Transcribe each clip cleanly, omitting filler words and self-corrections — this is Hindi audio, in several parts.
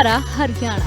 मारा हरियाणा।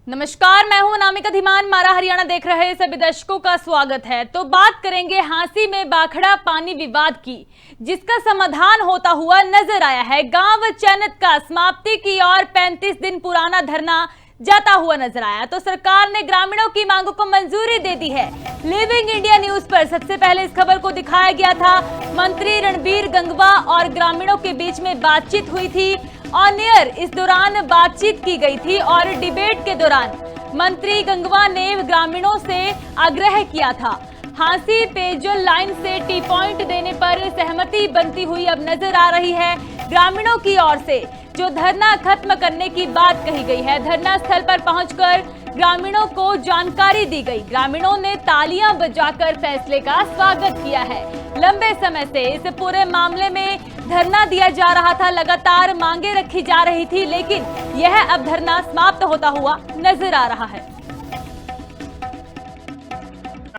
नमस्कार, मैं हूं अनामिका धीमान। मारा हरियाणा देख रहे सभी दर्शकों का स्वागत है। तो बात करेंगे हांसी में बाखड़ा पानी विवाद की, जिसका समाधान होता हुआ नजर आया है। गांव चैनत का समाप्ति की ओर 35 दिन पुराना धरना जाता हुआ नजर आया। तो सरकार ने ग्रामीणों की मांगों को मंजूरी दे दी है। लिविंग इंडिया न्यूज पर सबसे पहले इस खबर को दिखाया गया था। मंत्री रणबीर गंगवा और ग्रामीणों के बीच में बातचीत हुई थी। ऑन एयर इस दौरान बातचीत की गई थी और डिबेट के दौरान मंत्री गंगवा ने ग्रामीणों से आग्रह किया था। हांसी पेयजल लाइन से टी पॉइंट देने पर सहमति बनती हुई अब नजर आ रही है। ग्रामीणों की ओर से जो धरना खत्म करने की बात कही गई है, धरना स्थल पर पहुंचकर ग्रामीणों को जानकारी दी गई। ग्रामीणों ने तालियां बजाकर फैसले का स्वागत किया है। लंबे समय से इस पूरे मामले में धरना दिया जा रहा था, लगातार मांगे रखी जा रही थी, लेकिन यह अब धरना समाप्त होता हुआ नजर आ रहा है।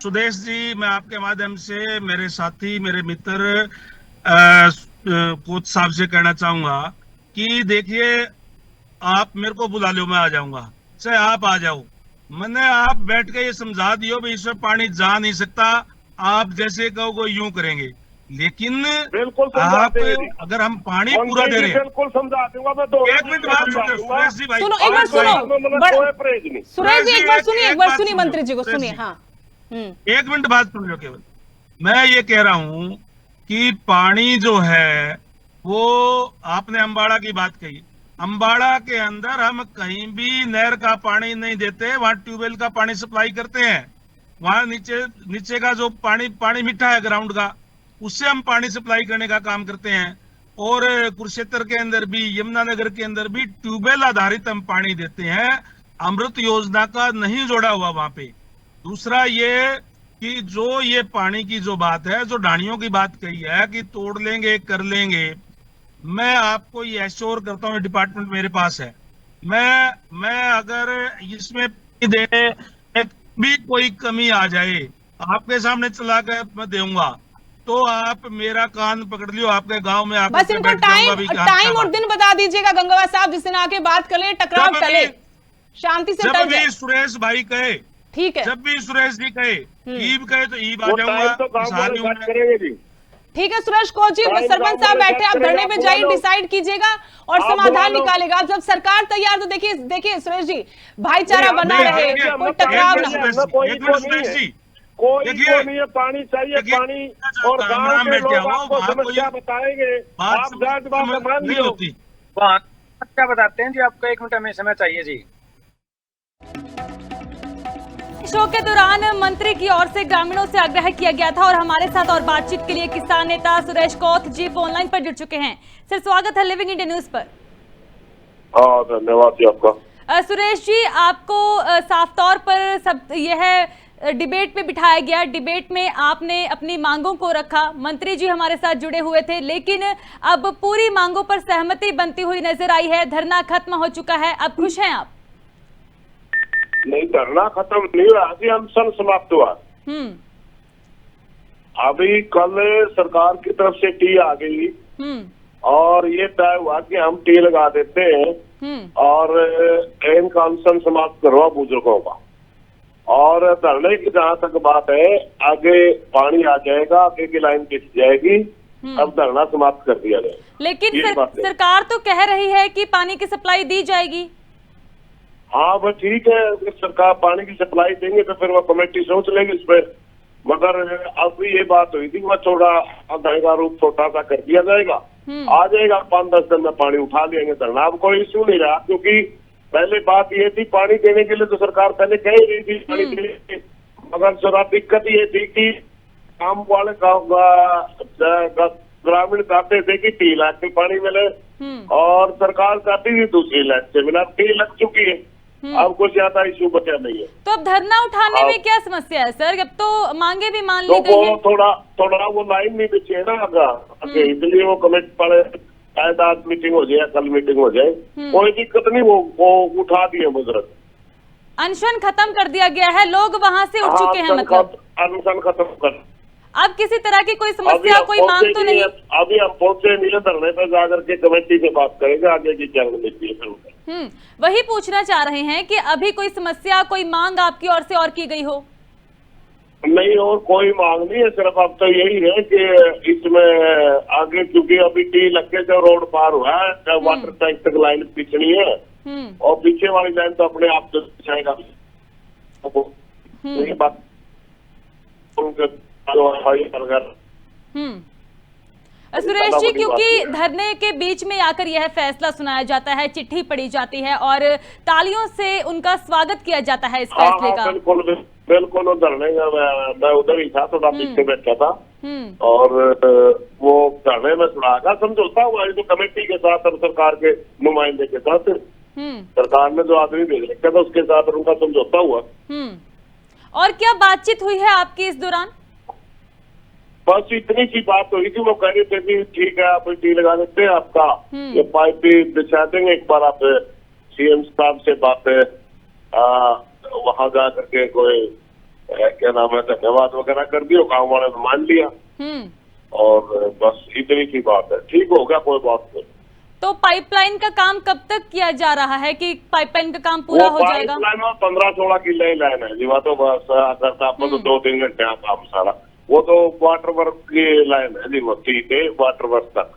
सुदेश जी, मैं आपके माध्यम से मेरे साथी, मेरे मित्र कोच साहब से कहना चाहूंगा कि देखिए, आप मेरे को बुला लो, मैं आ जाऊंगा, चाहे आप आ जाओ। मैंने आप बैठ के ये समझा दियो भाई इसमें पानी जा नहीं सकता, आप जैसे कहोगे यूं करेंगे। लेकिन बिल्कुल आप अगर हम पानी पूरा दे रहे हैं, बिल्कुल समझा दूंगा मैं। तो एक मिनट बात सुरेश जी भाई, सुनो, एक बार सुनो, सुरेश जी एक बार सुनिए मंत्री जी को सुनिए। हाँ, एक मिनट बात सुन लो केवल। मैं ये कह रहा हूं कि पानी जो है वो, आपने अम्बाड़ा की बात कही, अम्बाड़ा के अंदर हम कहीं भी नहर का पानी नहीं देते, वहां ट्यूबवेल का पानी सप्लाई करते हैं। वहां नीचे का जो पानी मीठा है ग्राउंड का, उससे हम पानी सप्लाई करने का काम करते हैं। और कुरुक्षेत्र के अंदर भी, यमुनानगर के अंदर भी ट्यूबवेल आधारित हम पानी देते हैं। अमृत योजना का नहीं जोड़ा हुआ वहां पे। दूसरा ये कि जो ये पानी की जो बात है, जो ढाणियों की बात कही है कि तोड़ लेंगे कर लेंगे, मैं आपको ये एश्योर करता हूँ, डिपार्टमेंट मेरे पास है। मैं अगर इसमें भी कोई कमी आ जाए, आपके सामने चला कर मैं दूंगा, तो आप मेरा कान पकड़ लियो, आपके गांव में आकर बस इनको टाइम और दिन बता दीजिएगा गंगवा साहब, जिस दिन आके बात कर ले, टकराव टले, शांति से टल जाए। सुरेश भाई कहे, ठीक है, जब भी सुरेश जी कहे, ईब कहे तो ईब आ जाऊंगा। ठीक है सुरेश कोच जी, सरपंच साहब बैठे, आप धरने पे जाइए, डिसाइड कीजिएगा और समाधान निकालेगा। जब सरकार तैयार, तो देखिए सुरेश जी, भाईचारा बना रहे, कोई टकराव ना। कोई नहीं है, पानी चाहिए, पानी, और गांव के लोग आपको समस्या बताएंगे, आप जांच बात मान लियो। क्या बताते हैं जी, आपको 1 मिनट हमें समय चाहिए जी। शो के दौरान मंत्री की ओर से ग्रामीणों से आग्रह किया गया था और हमारे साथ और बातचीत के लिए किसान नेता सुरेश कौथ जी ऑनलाइन पर जुड़ चुके हैं। सर, स्वागत है लिविंग इंडिया न्यूज पर। हाँ, धन्यवाद जी आपका। सुरेश जी, आपको साफ तौर पर सब यह डिबेट में बिठाया गया। डिबेट में आपने अपनी मांगों को रखा, मंत्री जी हमारे साथ जुड़े हुए थे, लेकिन अब पूरी मांगों पर सहमति बनती हुई नजर आई है। धरना खत्म हो चुका है, अब खुश हैं आप? नहीं, धरना खत्म नहीं हुआ, अभी अनशन समाप्त हुआ। अभी कल सरकार की तरफ से टी आ गई और ये तय हुआ कि हम टी लगा देते हैं और इनका अनशन समाप्त करवा बुजुर्गों का। और धरने की जहाँ तक बात है, आगे पानी आ जाएगा, आगे की लाइन खिंच जाएगी, अब धरना समाप्त कर दिया जाए। लेकिन सरकार तो कह रही है कि पानी की सप्लाई दी जाएगी। हाँ बस ठीक है, अगर सरकार पानी की सप्लाई देंगे तो फिर वो कमेटी सोच लेगी इस पे। मगर अब ये बात हुई थी, वह थोड़ा धरने का रूप छोटा सा कर दिया जाएगा, आ जाएगा 5-10 दिन में पानी उठा लेंगे धरना। अब कोई इश्यू नहीं रहा, क्योंकि पहले बात ये थी पानी देने के लिए तो सरकार पहले कह रही थी पानी देने के लिए, मगर जरा दिक्कत ये थी कि काम वाले ग्रामीण चाहते थे कि 3 लाख के पानी मिले और सरकार चाहती थी दूसरी लाख से मिला। 3 लग चुकी है, अब कुछ ज्यादा इशू बचा नहीं है। तो अब धरना उठाने में क्या समस्या है सर? अब तो मांगे भी मान ली गई हैं। थोड़ा वो लाइन नहीं बिछी है ना, इसलिए वो कमेटी पड़े, शायद आज मीटिंग हो जाए, कल मीटिंग हो जाए, कोई दिक्कत नहीं, वो उठा दिए मुजरत। अनशन खत्म कर दिया गया है, लोग वहां से उठ चुके हैं, मतलब अनशन खत्म कर। अब किसी तरह की कोई समस्या, कोई मांग तो नहीं? अभी हम पहुंचे नहीं है धरने पे, जाकर के कमेटी से बात करेंगे आगे की क्या रणनीति है। वही पूछना चाह रहे हैं कि अभी कोई समस्या, कोई मांग आपकी ओर से और की गई हो? नहीं, और कोई मांग नहीं है, सिर्फ अब तो यही है कि इसमें आगे, क्योंकि अभी टी लग के जो रोड पार हुआ है, वाटर टैंक तक लाइन खींचनी है और पीछे वाली लाइन तो अपने आप से खींचाएगा। ये बात सुरेश जी, क्योंकि धरने के बीच में आकर यह फैसला सुनाया जाता है, चिट्ठी पढ़ी जाती है और तालियों से उनका स्वागत किया जाता है इस फैसले का। बिल्कुल बिल्कुल, धरने मैं उधर ही था, थोड़ा पीछे बैठा था और वो धरने में सुनाया समझौता हुआ जो कमेटी के साथ और सरकार के नुमाइंदे के साथ, सरकार ने जो आदमी भेज रखा था उसके साथ उनका समझौता हुआ। और क्या बातचीत हुई है आपकी इस दौरान? बस इतनी सी बात हुई थी, वो कह रहे थे कि ठीक है आप टी लगा देते हैं, आपका ये पाइप भी बिछा देंगे, एक बार आप सीएम साहब से बात वहां जा करके कोई क्या नाम है धन्यवाद वगैरह कर दिया, गाँव वाले ने मान लिया और बस इतनी सी बात है, ठीक हो गया, कोई बात नहीं। तो पाइपलाइन का काम कब तक किया जा रहा है कि पाइपलाइन का काम पूरा हो जाएगा? पाइपलाइन में 15-16 की लाइन है जी, वह तो बस करता आपको तो 2-3 घंटे काम सारा, वो तो वाटर वर्क की लाइन है जी, वो ठीक है वाटर वर्क तक।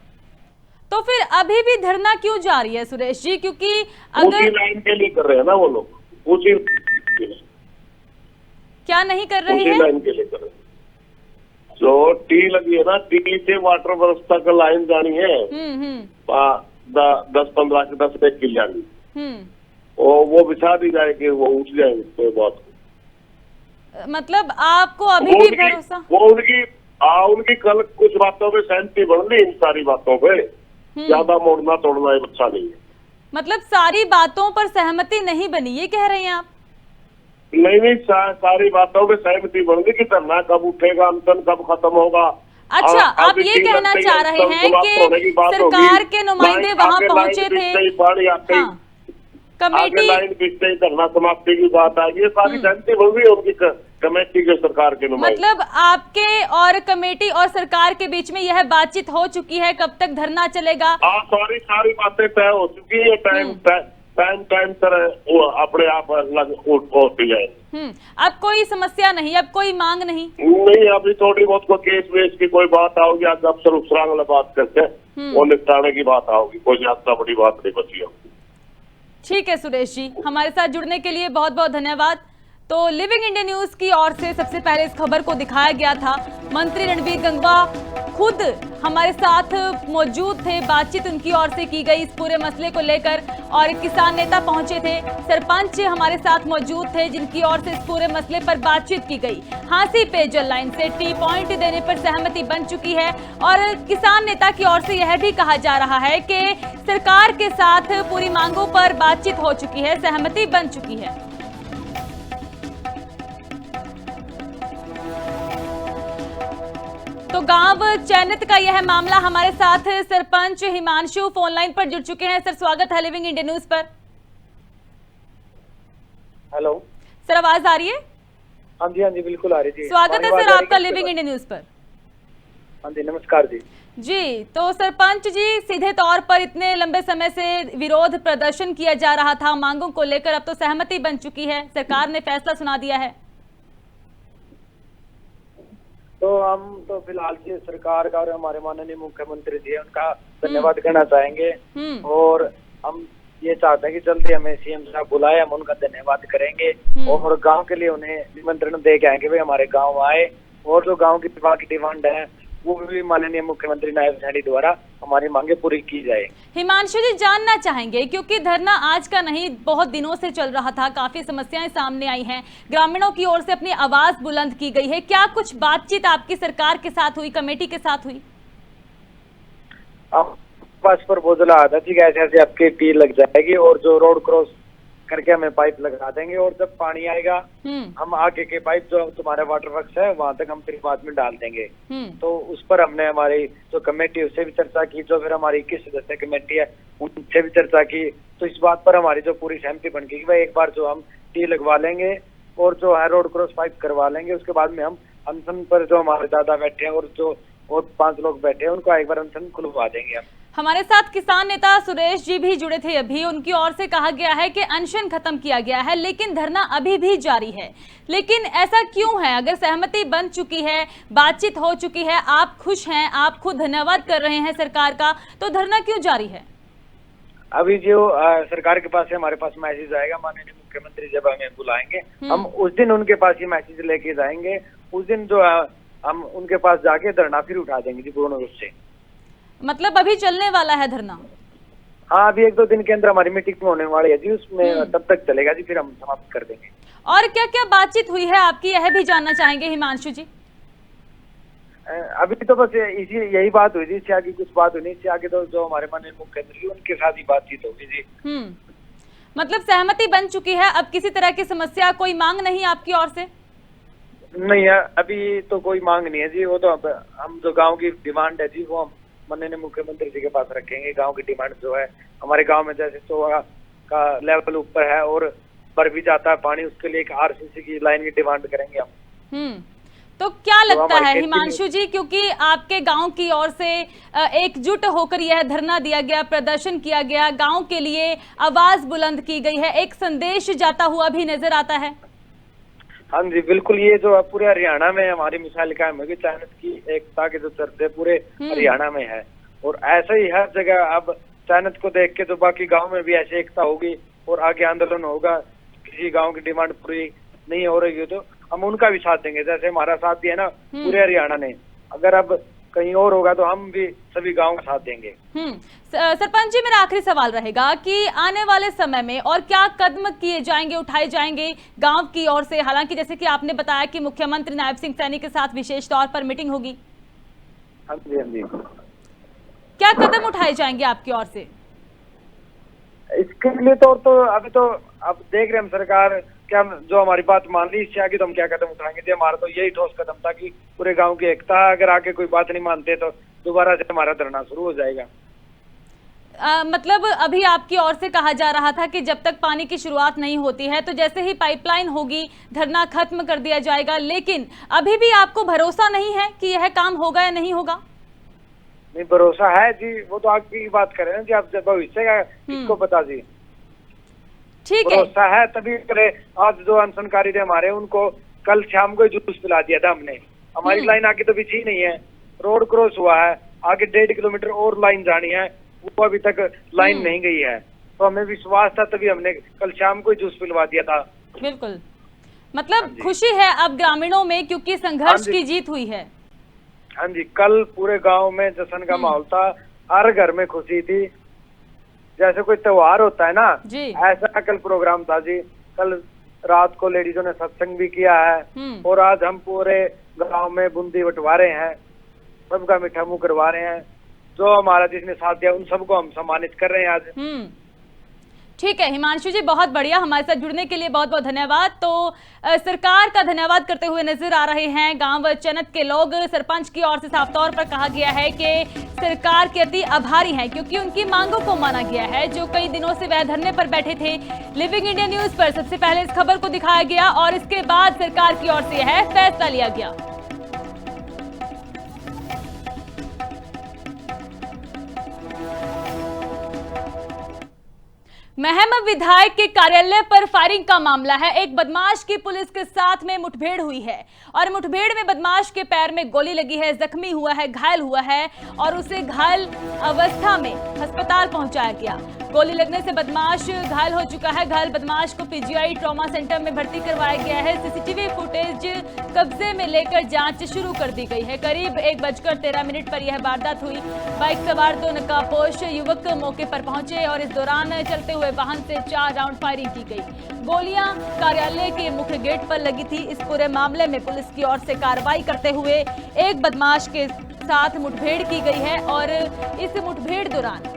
तो फिर अभी भी धरना क्यों जारी है सुरेश जी? क्योंकि उसी लाइन के लिए कर रहे हैं ना वो लोग, उसी क्या नहीं कर रहे हैं? लाइन के लिए कर रहे हैं, जो टी लगी है ना, टी से वाटर वर्क तक लाइन जानी है 10-15 की जानी, वो बिछा दी जाएगी, वो उठ जाएगी, कोई बात नहीं। मतलब आपको अभी भी भरोसा? वो उनकी कल कुछ बातों पे सहमति बन ली, इन सारी बातों पे ज्यादा मोड़ना तोड़ना अच्छा नहीं है। मतलब सारी बातों पर सहमति नहीं बनी, ये कह रहे हैं आप? नहीं, सारी बातों पे सहमति बन गई कि धरना कब उठेगा, अनशन कब खत्म होगा। अच्छा, आप ये कहना चाह रहे हैं कि सरकार के नुमाइंदे वहां पहुंचे थे, कमेटी लाइन खींचते ही धरना समाप्ति की बात आई, ये सारी सहमति बन गई उनकी कमेटी के सरकार के नुमाइंदे। मतलब आपके और कमेटी और सरकार के बीच में यह बातचीत हो चुकी है, कब तक धरना चलेगा? सारी बातें तय हो चुकी है, टाइम सर वो अपने आप होती है। अब कोई समस्या नहीं, अब कोई मांग नहीं? नहीं, अभी थोड़ी बहुत कोई केस वेस की कोई बात आओगी, आज अफसर उपसरांग वाला बात करते हैं, वो निपटाने की बात आओगी, कोई ज्यादा बड़ी बात नहीं बची होगी। ठीक है सुरेश जी, हमारे साथ जुड़ने के लिए बहुत बहुत धन्यवाद। तो लिविंग इंडिया न्यूज की ओर से सबसे पहले इस खबर को दिखाया गया था, मंत्री रणबीर गंगवा खुद हमारे साथ मौजूद थे, बातचीत उनकी ओर से की गई इस पूरे मसले को लेकर और किसान नेता पहुंचे थे, सरपंच हमारे साथ मौजूद थे जिनकी ओर से इस पूरे मसले पर बातचीत की गई। हांसी पेयजल लाइन से टी पॉइंट देने पर सहमति बन चुकी है और किसान नेता की ओर से यह भी कहा जा रहा है कि सरकार के साथ पूरी मांगों पर बातचीत हो चुकी है, सहमति बन चुकी है। तो गांव चैनित का यह मामला, हमारे साथ सरपंच हिमांशु फोन लाइन पर जुड़ चुके हैं। सर स्वागत है लिविंग इंडिया न्यूज पर। हेलो सर, आवाज आ रही है? हाँ जी बिल्कुल आ रही है। स्वागत है सर आपका लिविंग इंडिया न्यूज पर। हाँ जी, नमस्कार जी। जी, तो सरपंच जी, सीधे तौर पर इतने लंबे समय से विरोध प्रदर्शन किया जा रहा था मांगों को लेकर, अब तो सहमति बन चुकी है, सरकार ने फैसला सुना दिया है। तो हम तो फिलहाल से सरकार का और हमारे माननीय मुख्यमंत्री जी उनका धन्यवाद करना चाहेंगे और हम ये चाहते हैं कि जल्दी हमें सीएम साहब बुलाए, हम उनका धन्यवाद करेंगे और गांव के लिए उन्हें निमंत्रण दे के आएंगे, भाई हमारे गांव आए और जो गांव की बाकी डिमांड है वो भी माननीय मुख्यमंत्री नायब सैनी द्वारा हमारी मांगे पूरी की जाए। हिमांशु जी, जानना चाहेंगे क्योंकि धरना आज का नहीं, बहुत दिनों से चल रहा था, काफी समस्याएं सामने आई हैं, ग्रामीणों की ओर से अपनी आवाज बुलंद की गई है, क्या कुछ बातचीत आपकी सरकार के साथ हुई, कमेटी के साथ हुई? बस पर बोझला आता थी कि ऐसे ऐसे आपकी टी लग जाएगी और जो रोड क्रॉस करके हमें पाइप लगा देंगे और जब पानी आएगा हम आगे के पाइप जो तुम्हारे वाटर वर्क्स है वहां तक हम फिर बाद में डाल देंगे। तो उस पर हमने हमारी जो कमेटी उससे भी चर्चा की, जो फिर हमारी 21 सदस्य कमेटी है उनसे भी चर्चा की, तो इस बात पर हमारी जो पूरी सहमति बन गई कि भाई एक बार जो हम टी लगवा लेंगे और जो है रोड क्रॉस पाइप करवा लेंगे, उसके बाद में हम अनशन पर जो हमारे दादा बैठे हैं और जो और 5 लोग बैठे हैं उनको एक बार अनशन खुलवा देंगे हम। हमारे साथ किसान नेता सुरेश जी भी जुड़े थे अभी। उनकी ओर से कहा गया है कि अनशन खत्म किया गया है, लेकिन धरना अभी भी जारी है। लेकिन ऐसा क्यों है? अगर सहमति बन चुकी है, बातचीत हो चुकी है, आप खुश हैं, आप खुद धन्यवाद कर रहे हैं सरकार का, तो धरना क्यों जारी है? अभी जो सरकार के पास है, हमारे पास मैसेज आएगा, माननीय मुख्यमंत्री जब हमें बुलाएंगे हम उस दिन उनके पास ये मैसेज लेके जाएंगे। उस दिन जो हम उनके पास जाके धरना फिर उठा देंगे जी, पूर्ण रूप से। मतलब अभी चलने वाला है धरना? हाँ, अभी 1-2 दिन के अंदर हमारी मीटिंग होने वाली है जी, उसमें तब तक चलेगा जी, फिर हम समाप्त कर देंगे। और क्या क्या बातचीत हुई है आपकी, यह भी जानना चाहेंगे हिमांशु जी। अभी तो बस यही बात हुई थी, इससे आगे कुछ बात हुई नहीं। इससे आगे तो जो हमारे माननीय मुख्यमंत्री उनके साथ ही बातचीत होगी जी। मतलब सहमति बन चुकी है, अब किसी तरह की समस्या, कोई मांग नहीं आपकी ओर से? नहीं है, अभी तो कोई मांग नहीं है जी। वो तो हम जो गांव की डिमांड है जी, वो हम माननीय मुख्यमंत्री जी के पास रखेंगे। गांव की डिमांड जो है, हमारे गांव में जैसे सोहा का लेवल ऊपर है और बढ़ भी जाता है पानी, उसके लिए एक आरसीसी की लाइन की डिमांड करेंगे हम। तो क्या लगता है हिमांशु जी, क्योंकि आपके गांव की ओर से एकजुट होकर यह धरना दिया गया, प्रदर्शन किया गया, गांव के लिए आवाज बुलंद की गई है, एक संदेश जाता हुआ भी नजर आता है? हाँ जी बिल्कुल, ये जो पूरे हरियाणा में हमारी मिसाल कायम होगी, चाइनीज की एकता के जो चर्चे पूरे हरियाणा में है। और ऐसा ही हर जगह अब चाइनीज को देख के तो बाकी गांव में भी ऐसी एकता होगी और आगे आंदोलन होगा। किसी गांव की डिमांड पूरी नहीं हो रही है तो हम उनका भी साथ देंगे, जैसे हमारा साथ दिया ना पूरे हरियाणा ने। अगर अब कहीं और होगा तो हम भी सभी गांव का साथ देंगे। सरपंच जी, मेरा आखिरी सवाल रहेगा कि आने वाले समय में और क्या कदम किए जाएंगे, उठाए जाएंगे गांव की ओर से? हालांकि जैसे कि आपने बताया कि मुख्यमंत्री नायब सिंह सैनी के साथ विशेष तौर पर मीटिंग होगी। हाँ जी, हाँ जी। क्या कदम उठाए जाएंगे आपकी ओर से? इसके लिए तो अभी तो अब देख रहे हैं हम सरकार क्या जो हमारी बात मान ली, इससे आगे तो हम क्या कदम उठाएंगे जी। हमारा तो यही ठोस कदम था कि पूरे गांव की एकता, अगर आगे कोई बात नहीं मानते तो दोबारा से हमारा धरना शुरू हो जाएगा। मतलब अभी आपकी ओर से कहा जा रहा था कि जब तक पानी की शुरुआत नहीं होती है तो जैसे ही पाइपलाइन होगी धरना खत्म कर दिया जाएगा, लेकिन अभी भी आपको भरोसा नहीं है कि यह काम होगा या नहीं होगा? नहीं, भरोसा है जी, वो तो आगे की बात कर रहे हैं जी, आप जब भविष्य का किसको पता जी। ठीक है, भरोसा है तभी करे। आज जो अनशनकारी थे हमारे, उनको कल शाम को जूस पिला दिया था हमने। हमारी लाइन आगे तो बिछी नहीं है, रोड क्रॉस हुआ है, आगे 1.5 किलोमीटर और लाइन जानी है, वो अभी तक लाइन नहीं गई है। तो हमें विश्वास था तभी हमने कल शाम को जूस पिलवा दिया था। बिल्कुल, मतलब खुशी है अब ग्रामीणों में क्योंकि संघर्ष की जीत हुई है। हाँ जी, कल पूरे गांव में जश्न का माहौल था, हर घर में खुशी थी, जैसे कोई त्योहार होता है ना जी। ऐसा कल प्रोग्राम था जी। कल रात को लेडीजों ने सत्संग भी किया है और आज हम पूरे गांव में बूंदी बंटवा रहे हैं, सबका मीठा मुंह करवा रहे हैं। जो हमारा जिसने साथ दिया उन सबको हम सम्मानित कर रहे हैं आज। ठीक है हिमांशु जी, बहुत बढ़िया, हमारे साथ जुड़ने के लिए बहुत बहुत धन्यवाद। तो सरकार का धन्यवाद करते हुए नजर आ रहे हैं गांव चनत के लोग। सरपंच की ओर से साफ तौर पर कहा गया है कि सरकार के अति आभारी हैं क्योंकि उनकी मांगों को माना गया है, जो कई दिनों से वह धरने पर बैठे थे। लिविंग इंडिया न्यूज पर सबसे पहले इस खबर को दिखाया गया और इसके बाद सरकार की ओर से यह फैसला लिया गया। महम विधायक के कार्यालय पर फायरिंग का मामला है। एक बदमाश की पुलिस के साथ में मुठभेड़ हुई है और मुठभेड़ में बदमाश के पैर में गोली लगी है, जख्मी हुआ है, घायल हुआ है और उसे घायल अवस्था में अस्पताल पहुंचाया गया। गोली लगने से बदमाश घायल हो चुका है। घायल बदमाश को पीजीआई ट्रॉमा सेंटर में भर्ती करवाया गया है। सीसीटीवी फुटेज कब्जे में लेकर जांच शुरू कर दी गई है। करीब 1:13 पर यह वारदात हुई। बाइक सवार 2 नकाबपोश युवक मौके पर पहुंचे और इस दौरान चलते हुए वाहन से 4 राउंड फायरिंग की गई। गोलियां कार्यालय के मुख्य गेट पर लगी थी। इस पूरे मामले में पुलिस की ओर से कार्रवाई करते हुए एक बदमाश के साथ मुठभेड़ की गई है और इस मुठभेड़ दौरान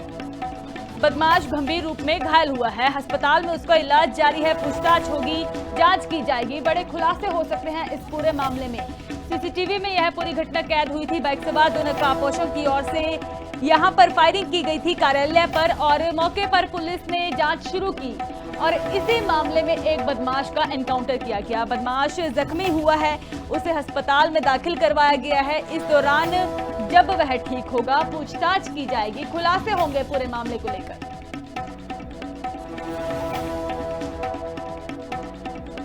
बदमाश गंभीर रूप में घायल हुआ है। अस्पताल में उसका इलाज जारी है, पूछताछ होगी, जांच की जाएगी, बड़े खुलासे हो सकते हैं इस पूरे मामले में। सीसीटीवी में यह पूरी घटना कैद हुई थी। बाइक सवार 2 नकाबपोशों की ओर से यहां पर फायरिंग की गई थी कार्यालय पर और मौके पर पुलिस ने जांच शुरू की और इसी मामले में एक बदमाश का एनकाउंटर किया गया। बदमाश जख्मी हुआ है, उसे अस्पताल में दाखिल करवाया गया है। इस दौरान जब वह ठीक होगा पूछताछ की जाएगी, खुलासे होंगे पूरे मामले को लेकर।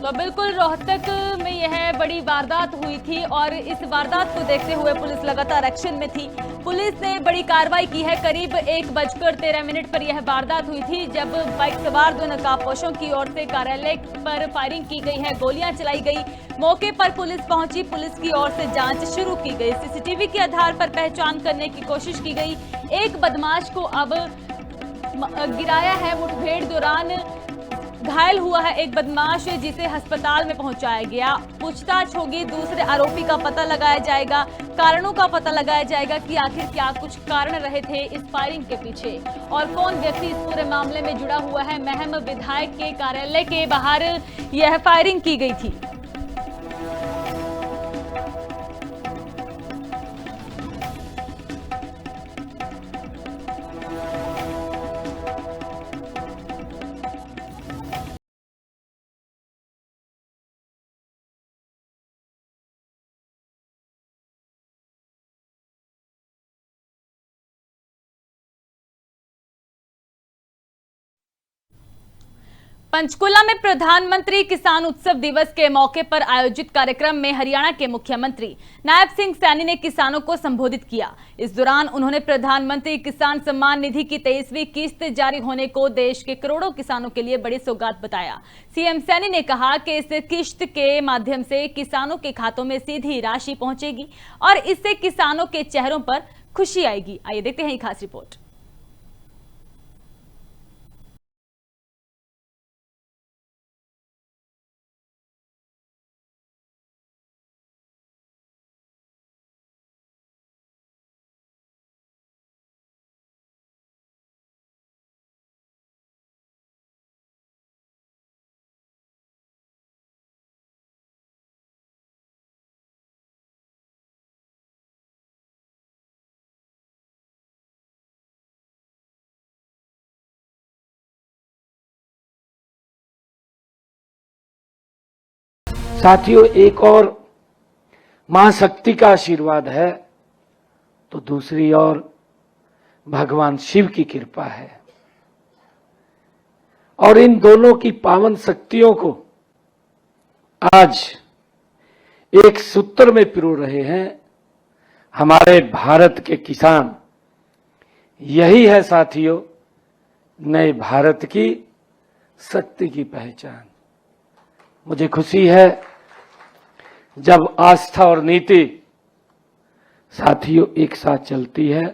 तो बिल्कुल रोहतक में यह बड़ी वारदात हुई थी और इस वारदात को देखते हुए पुलिस लगातार एक्शन में थी। पुलिस ने बड़ी कार्रवाई की है। करीब 1:13 पर यह वारदात हुई थी जब बाइक सवार दो नकाबपोशों की ओर से कार्यालय पर फायरिंग की गई है, गोलियां चलाई गई। मौके पर पुलिस पहुंची, पुलिस की ओर से जांच शुरू की गई। सीसीटीवी के आधार पर पहचान करने की कोशिश की गई। एक बदमाश को अब गिराया है। मुठभेड़ दौरान घायल हुआ है एक बदमाश, जिसे अस्पताल में पहुंचाया गया। पूछताछ होगी, दूसरे आरोपी का पता लगाया जाएगा, कारणों का पता लगाया जाएगा कि आखिर क्या कुछ कारण रहे थे इस फायरिंग के पीछे और कौन व्यक्ति इस पूरे मामले में जुड़ा हुआ है। महम विधायक के कार्यालय के बाहर यह फायरिंग की गई थी। पंचकुला में प्रधानमंत्री किसान उत्सव दिवस के मौके पर आयोजित कार्यक्रम में हरियाणा के मुख्यमंत्री नायब सिंह सैनी ने किसानों को संबोधित किया। इस दौरान उन्होंने प्रधानमंत्री किसान सम्मान निधि की 23वीं किस्त जारी होने को देश के करोड़ों किसानों के लिए बड़ी सौगात बताया। सीएम सैनी ने कहा कि इस किस्त के माध्यम से किसानों के खातों में सीधी राशि पहुंचेगी और इससे किसानों के चेहरों पर खुशी आएगी। आइए देखते हैं एक खास रिपोर्ट। साथियों, एक और मां शक्ति का आशीर्वाद है तो दूसरी ओर भगवान शिव की कृपा है और इन दोनों की पावन शक्तियों को आज एक सूत्र में पिरो रहे हैं हमारे भारत के किसान। यही है साथियों नए भारत की शक्ति की पहचान। मुझे खुशी है जब आस्था और नीति साथियों एक साथ चलती है,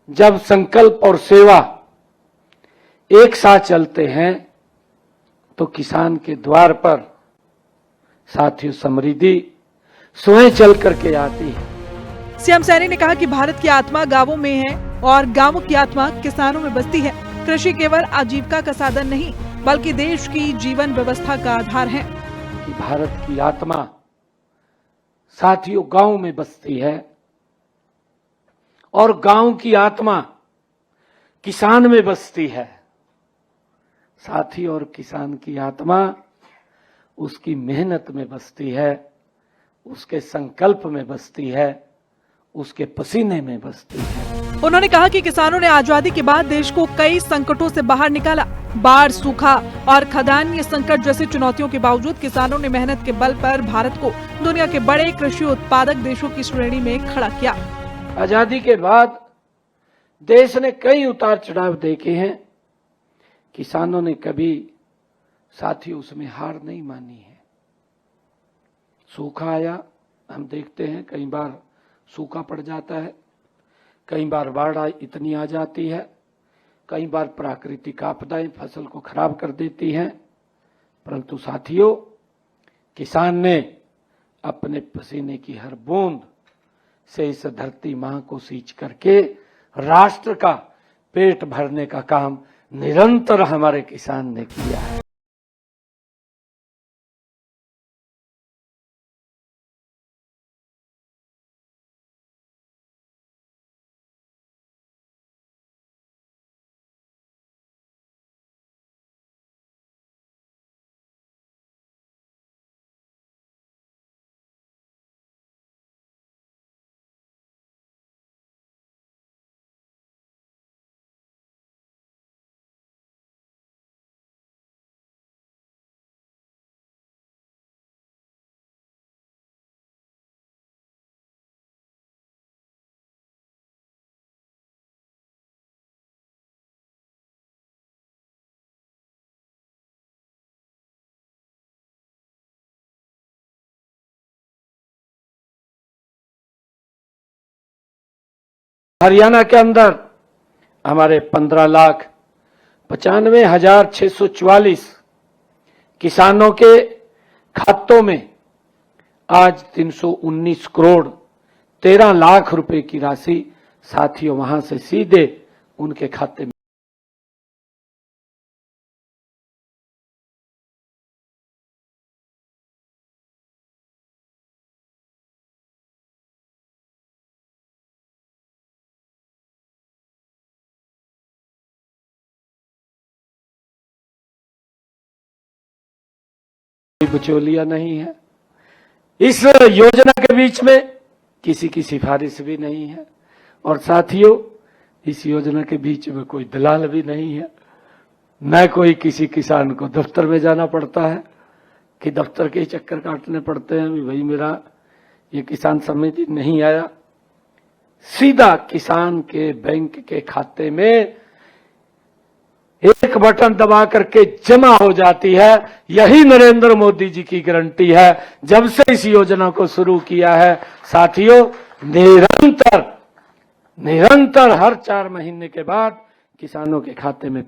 जब संकल्प और सेवा एक साथ चलते हैं तो किसान के द्वार पर साथियों समृद्धि स्वयं चल करके आती है। सीएम सैनी ने कहा कि भारत की आत्मा गांवों में है और गांवों की आत्मा किसानों में बसती है। कृषि केवल आजीविका का साधन नहीं बल्कि देश की जीवन व्यवस्था का आधार है। कि भारत की आत्मा साथियों गांव में बसती है और गांव की आत्मा किसान में बसती है। साथी और किसान की आत्मा उसकी मेहनत में बसती है, उसके संकल्प में बसती है, उसके पसीने में बसती है। उन्होंने कहा कि किसानों ने आजादी के बाद देश को कई संकटों से बाहर निकाला। बाढ़, सूखा और खदानीय संकट जैसी चुनौतियों के बावजूद किसानों ने मेहनत के बल पर भारत को दुनिया के बड़े कृषि उत्पादक देशों की श्रेणी में खड़ा किया। आजादी के बाद देश ने कई उतार चढ़ाव देखे हैं। किसानों ने कभी साथियों उसमें हार नहीं मानी है। सूखा आया, हम देखते हैं कई बार सूखा पड़ जाता है, कई बार बाढ़ इतनी आ जाती है, कई बार प्राकृतिक आपदाएं फसल को खराब कर देती हैं, परंतु साथियों किसान ने अपने पसीने की हर बूंद से इस धरती मां को सींच करके राष्ट्र का पेट भरने का काम निरंतर हमारे किसान ने किया है। हरियाणा के अंदर हमारे 15,95,644 किसानों के खातों में आज 319 करोड़ 13 लाख रुपए की राशि साथियों वहां से सीधे उनके खाते में। बिचौलिया नहीं है। इस योजना के बीच में किसी की सिफारिश भी नहीं है और साथियों इस योजना के बीच में कोई दलाल भी नहीं है। न कोई किसी किसान को दफ्तर में जाना पड़ता है कि दफ्तर के चक्कर काटने पड़ते हैं, भाई मेरा ये किसान समिति नहीं आया। सीधा किसान के बैंक के खाते में एक बटन दबा करके जमा हो जाती है। यही नरेंद्र मोदी जी की गारंटी है। जब से इस योजना को शुरू किया है साथियों, निरंतर हर 4 महीने के बाद किसानों के खाते में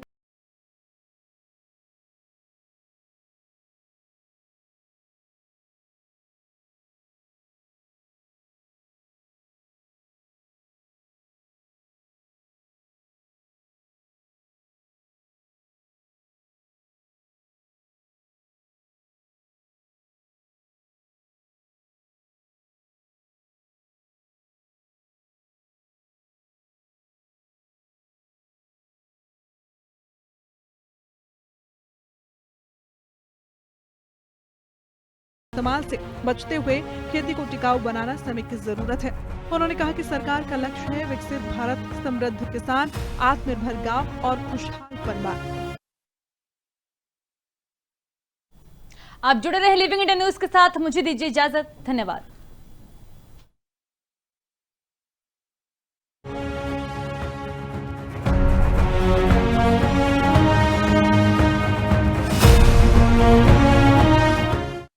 इस्तेमाल से बचते हुए खेती को टिकाऊ बनाना समय की जरूरत है। उन्होंने कहा कि सरकार का लक्ष्य है विकसित भारत, समृद्ध किसान, आत्मनिर्भर गांव और खुशहाल परिवार। आप जुड़े रहे लिविंग इंडिया न्यूज के साथ। मुझे दीजिए इजाजत। धन्यवाद।